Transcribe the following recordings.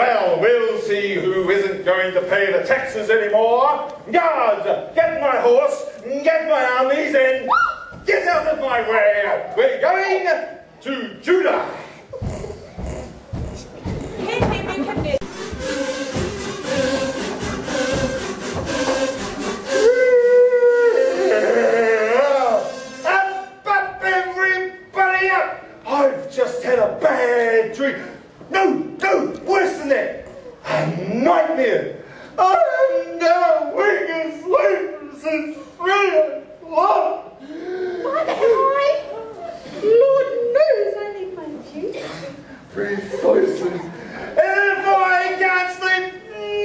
Well, we'll see who isn't going to pay the taxes anymore. Guards, get my horse, get my armies, and get out of my way. We're going to Judah. King Nebuchadnezzar. Up, everybody up! I've just had a bad dream. No, worse than that. A nightmare. I am now weak and sleep since 3 o'clock. What am I? Lord knows I need my duty. Precisely. If I can't sleep,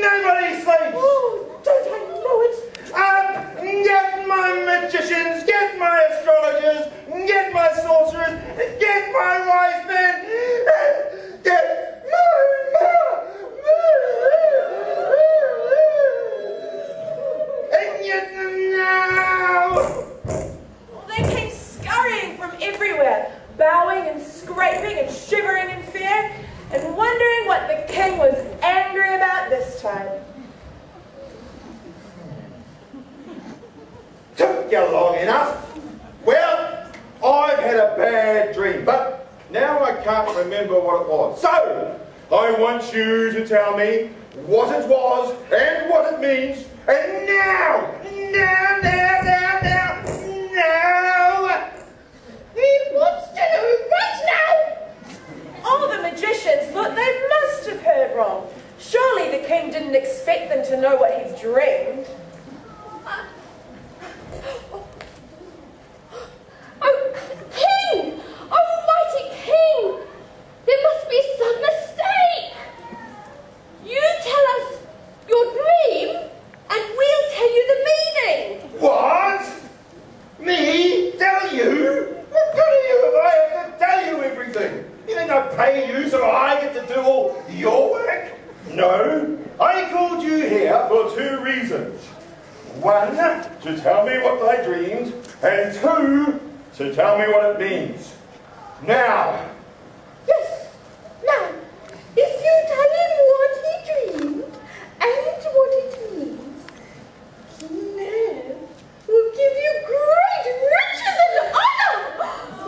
nobody sleeps. Oh, don't I know it? Up, get my magicians, get my astrologers, get my sorcerers, get my wise men, and get my and get them now. They came scurrying from everywhere, bowing and scraping and shivering in fear, and wondering what the king was angry about this time. Took you long enough. Well, I've had a bad dream, but now I can't remember what it was. So, I want you to tell me what it was and what it means. And now! He wants to know right now! All the magicians thought they must have heard wrong. Surely the king didn't expect them to know what he'd dreamed. Oh, King! Almighty King! There must be some mistake! You tell us your dream, and we'll tell you the meaning! What? Me? Tell you? What good are you if I have to tell you everything? You think I pay you so I get to do all your work? No. I called you here for 2 reasons. 1, to tell me what I dreamed, and 2, to tell me what it means. Now. Yes. Now, if you tell him what he dreamed and what it means, King Neb will give you great riches and honor.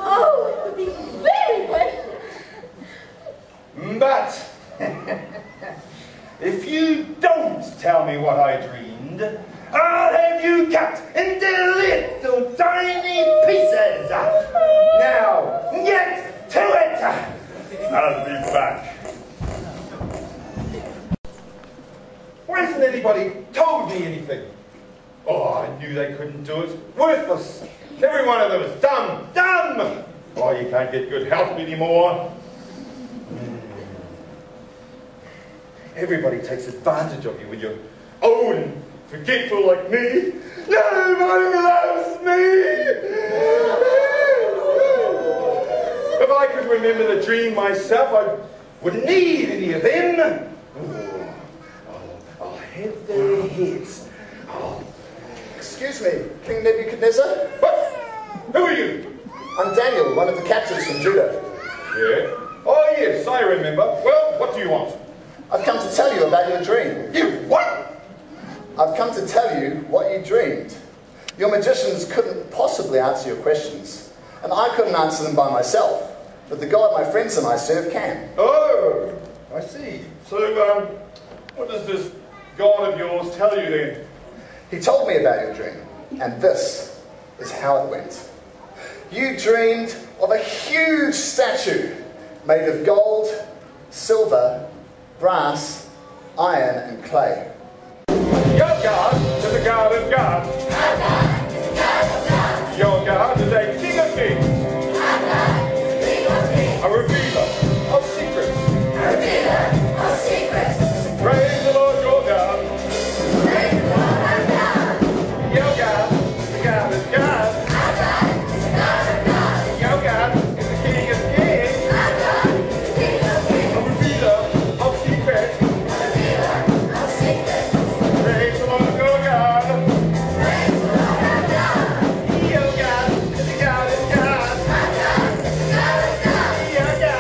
Oh, it will be very well. But if you don't tell me what I dreamed, I'll have you cut into little tiny pieces. Now, get to it. I'll be back. Why hasn't anybody told me anything? Oh, I knew they couldn't do it. Worthless. Every one of them is dumb. Dumb. Oh, you can't get good help anymore. Everybody takes advantage of you when you're old and forgetful like me. Nobody loves me. If I could remember the dream myself, I wouldn't need any of them. I'll have their heads. Excuse me, King Nebuchadnezzar? What? Who are you? I'm Daniel, one of the captives from Judah. Yeah? Oh, yes, I remember. Well, what do you want? I've come to tell you about your dream. You what? I've come to tell you what you dreamed. Your magicians couldn't possibly answer your questions, and I couldn't answer them by myself, but the God my friends and I serve can. Oh, I see. So, what does this God of yours tell you then? He told me about your dream, and this is how it went. You dreamed of a huge statue made of gold, silver, brass, iron, and clay. Your God is a God of gods. Our God is a God of gods. Your God is a King of kings. Our God is a King of kings. A revealer of secrets. A revealer of secrets. Praise the Lord your God. Praise the Lord our God. Your God is a God of gods. Our God is a God of gods. Your God is the King of kings. Our God is a King of kings. A revealer of secrets. A revealer of secrets. Praise the Lord your God. Praise the Lord our God. Your God is a God of gods. Our God is a God of gods. Your God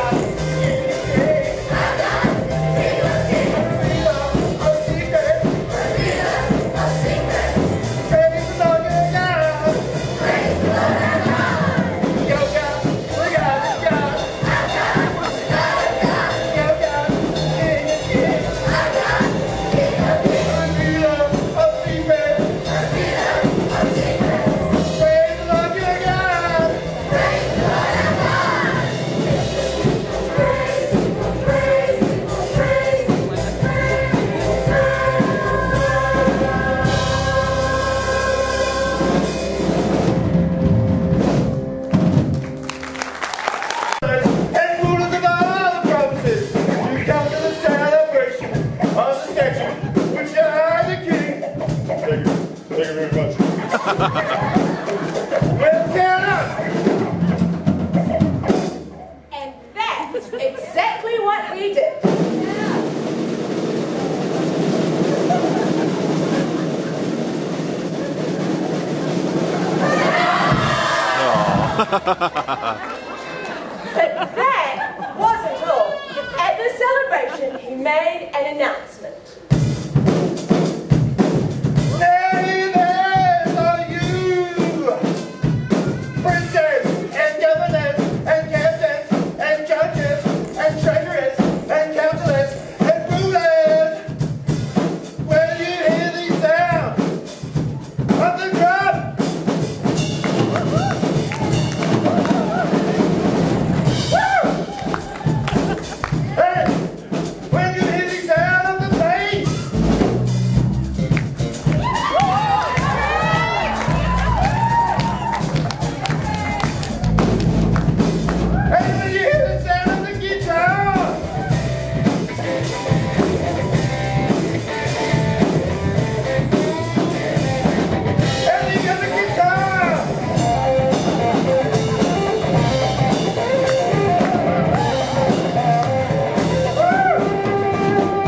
that we did. But that wasn't all. At the celebration, he made an announcement. Neighbors, are you princes and governors and captains and judges and treasurers and councillors and rulers? When you hear these sounds of the drum, when you hear the sound of the bass, and when you hear the sound of the guitar, and you got the guitar,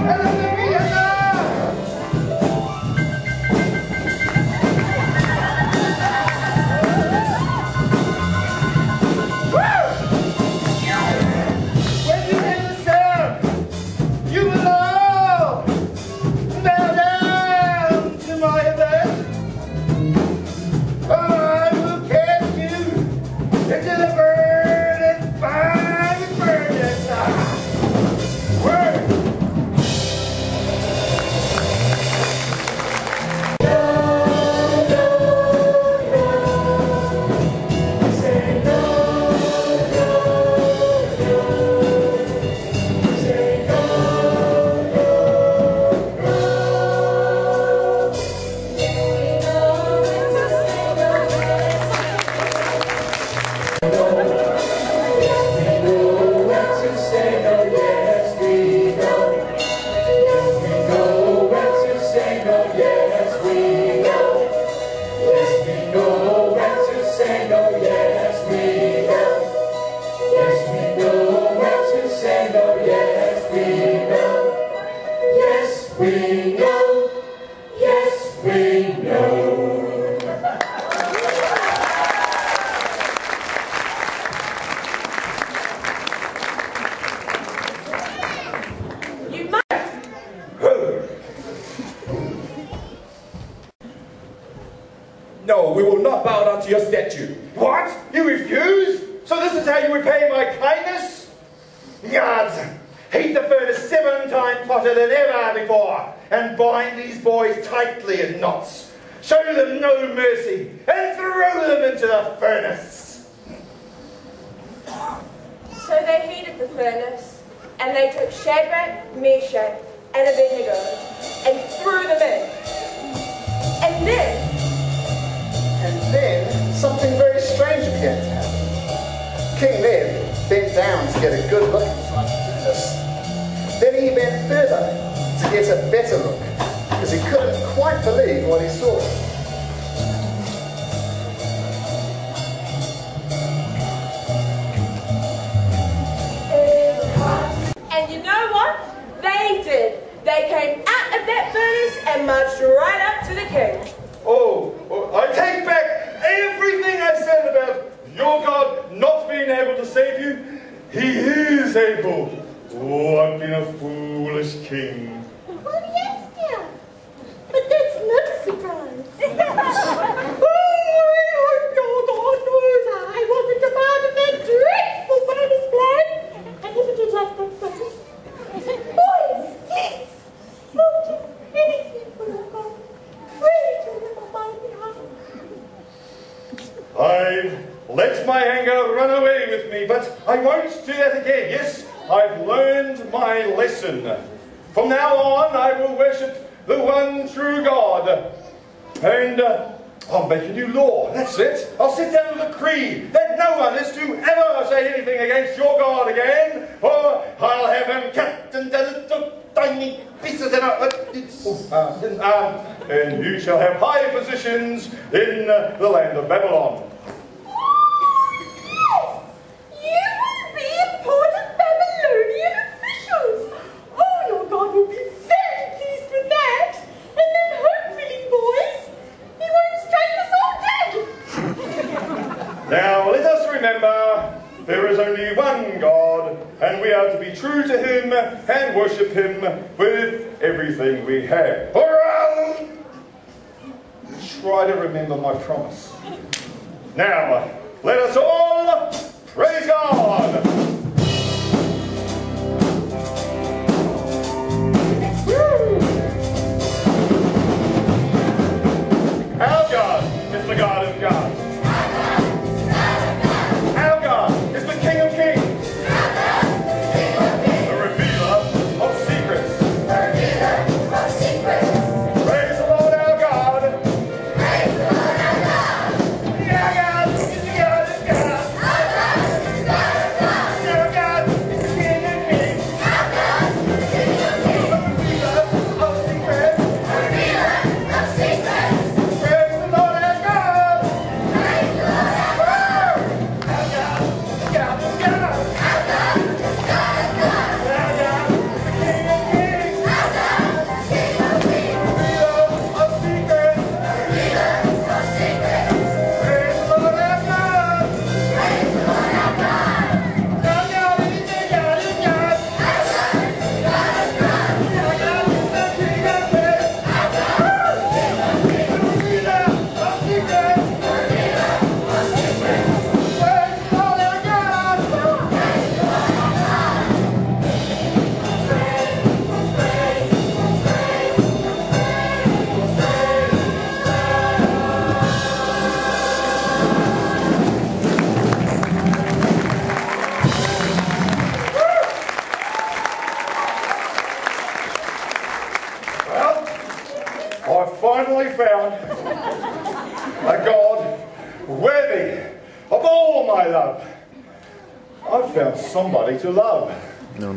and the piano. When you hear the sound, you will all bow down to my event. I will cast you into the burning fire and furnace. Word. You must. No, we will not bow down to your statue. What? You refuse? So this is how you repay my kindness? Yards, heat the furnace 7 times hotter than ever before, and bind these boys tightly in knots. Show them no mercy, and throw them into the furnace. So they heated the furnace, and they took Shadrach, Meshach, and Abednego, and threw them in. And then something very strange began to happen. King Neb bent down to get a good look inside the furnace. Then he bent further to get a better look, because he couldn't quite believe what he saw. And you know what? They did. They came out of that furnace and marched right up to the king. Oh, I take back everything I said about your God not being able to save you. He is able. Oh, I've been a foolish king. Well, yes, dear. But that's not a surprise. Oh, I hope your God knows I wasn't a part of that dreadful furnace plan. I never did like that furnace. Boys, please. Not just anything for your God. Ready to remember my behalf. I've let my anger run away with me, but I won't do that again. Yes, I've learned my lesson. From now on, I will worship the one true God. And I'll make a new law. That's it. I'll sit down with a decree that no one is to ever say anything against your God again, or I'll have him cut into little tiny pieces and you shall have high positions in the land of Babylon. Yes, you will be important Babylonian official. is only one God, and we are to be true to him and worship him with everything we have. Hurrah! Try to remember my promise. Now, let us all praise God. Our God is the God of gods. Our God is the King of kings. The revealer of secrets. Praise the Lord our God. Our God is the God of gods. Our God is the King of kings. The revealer of secrets. Praise the Lord our God. Our God is the God of gods. Our God is the King of kings. Revealer of secrets. Praise the Lord our God. Our God is the God of gods. Our God is the King of kings. Revealer of secrets. Praise the Lord our God. Well, I finally found a God worthy of all my love. I've found somebody to love. No.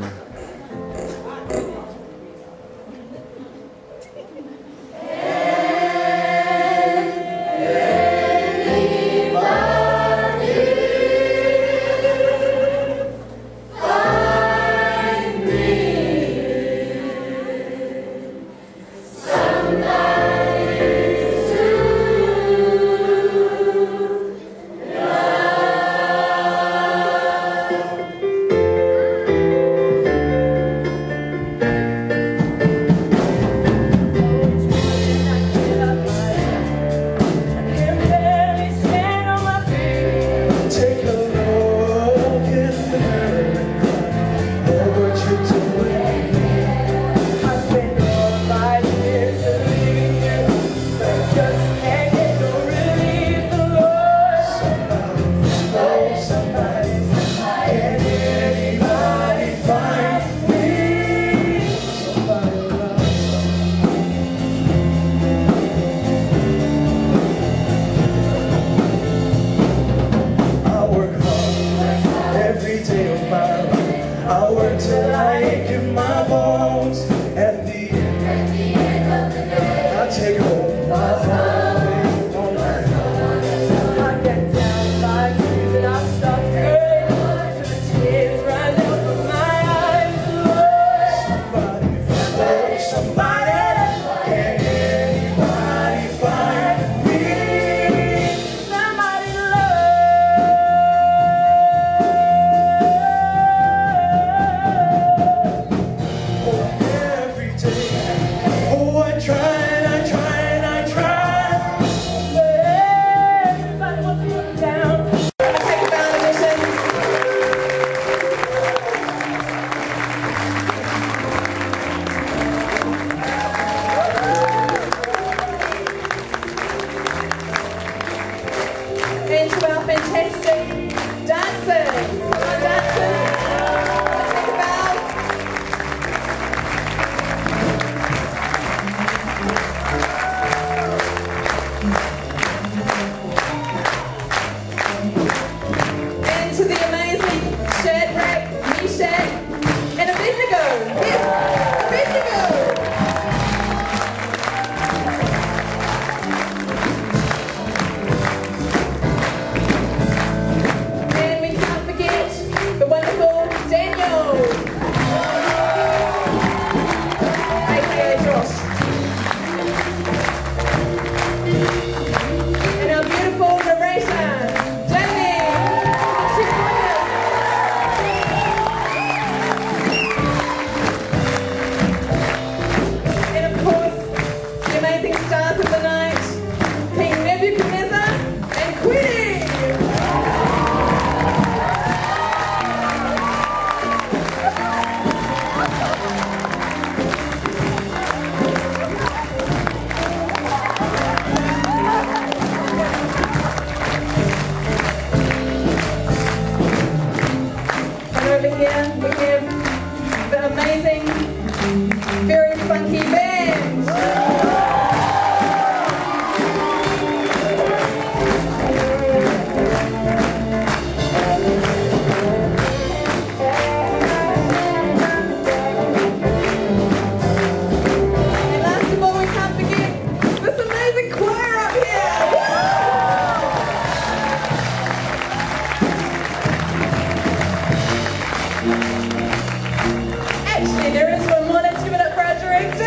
Just one more, let's give it up for our director.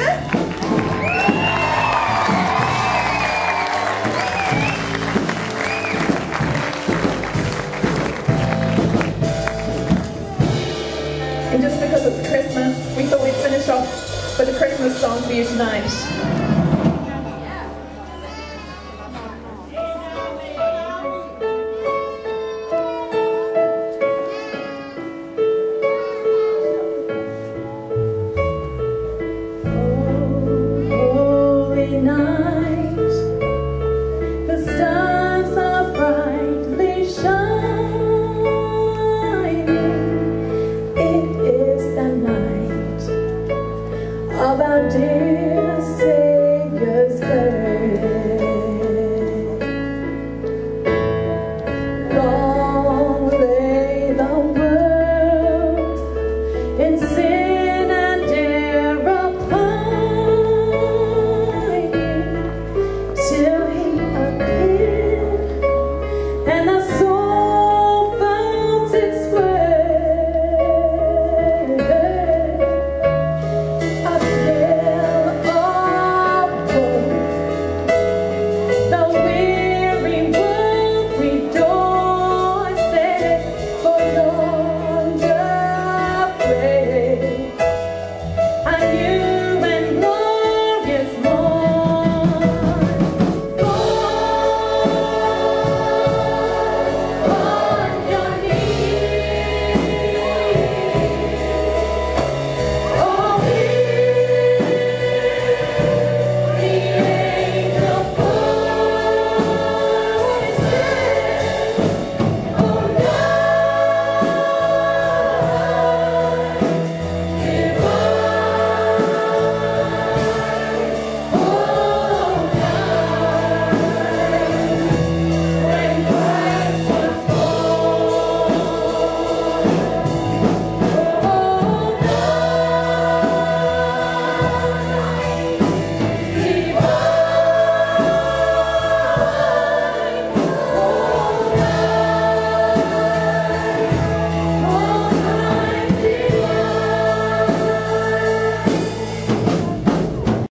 And just because it's Christmas, we thought we'd finish off with a Christmas song for you tonight. I knew